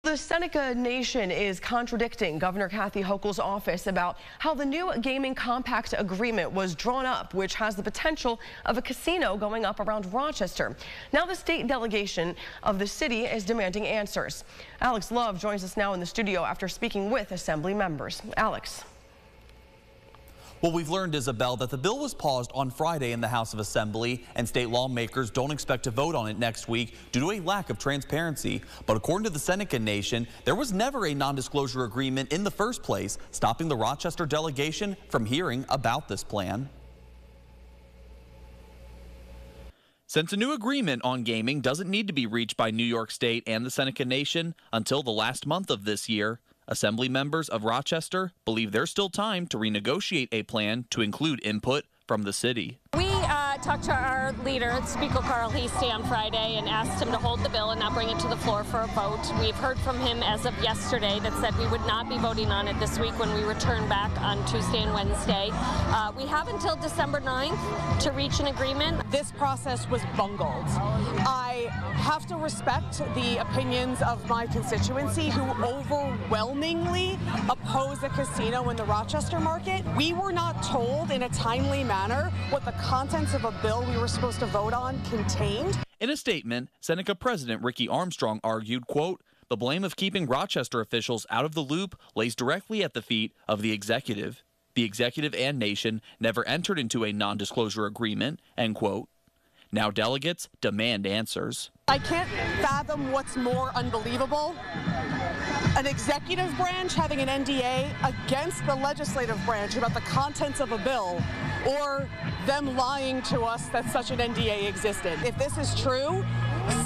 The Seneca Nation is contradicting Governor Kathy Hochul's office about how the new gaming compact agreement was drawn up, which has the potential of a casino going up around Rochester. Now the state delegation of the city is demanding answers. Alex Love joins us now in the studio after speaking with Assembly members. Alex. Well, we've learned, Isabel, that the bill was paused on Friday in the House of Assembly, and state lawmakers don't expect to vote on it next week due to a lack of transparency. But according to the Seneca Nation, there was never a non-disclosure agreement in the first place, stopping the Rochester delegation from hearing about this plan. Since a new agreement on gaming doesn't need to be reached by New York State and the Seneca Nation until the last month of this year, Assembly members of Rochester believe there's still time to renegotiate a plan to include input from the city. We talked to our leader, Speaker Carl Heastie, on Friday and asked him to hold the bill and not bring it to the floor for a vote. We've heard from him as of yesterday that said we would not be voting on it this week when we return back on Tuesday and Wednesday. We have until December 9th to reach an agreement. This process was bungled. I have to respect the opinions of my constituency who overwhelmingly oppose a casino in the Rochester market. We were not told in a timely manner what the contents of a bill we were supposed to vote on contained. In a statement, Seneca President Ricky Armstrong argued, quote, "The blame of keeping Rochester officials out of the loop lays directly at the feet of the executive. The executive and nation never entered into a non-disclosure agreement," end quote. Now delegates demand answers. I can't fathom what's more unbelievable. An executive branch having an NDA against the legislative branch about the contents of a bill, or them lying to us that such an NDA existed. If this is true,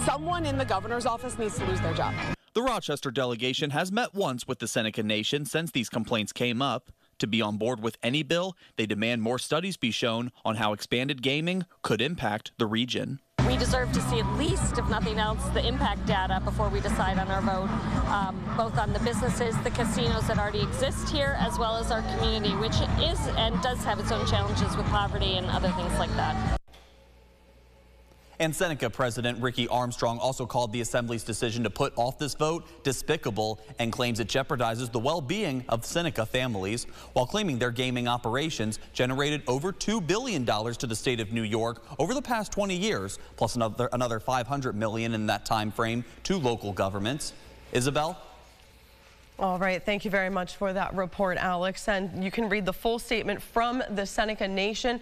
someone in the governor's office needs to lose their job. The Rochester delegation has met once with the Seneca Nation since these complaints came up. To be on board with any bill, they demand more studies be shown on how expanded gaming could impact the region. We deserve to see at least, if nothing else, the impact data before we decide on our vote, both on the businesses, the casinos that already exist here, as well as our community, which is and does have its own challenges with poverty and other things like that. And Seneca President Ricky Armstrong also called the Assembly's decision to put off this vote despicable and claims it jeopardizes the well-being of Seneca families, while claiming their gaming operations generated over $2 billion to the state of New York over the past 20 years, plus another $500 million in that time frame to local governments. Isabel? All right, thank you very much for that report, Alex. And you can read the full statement from the Seneca Nation,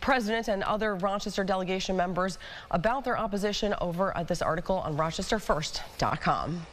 President and other Rochester delegation members about their opposition over at this article on RochesterFirst.com.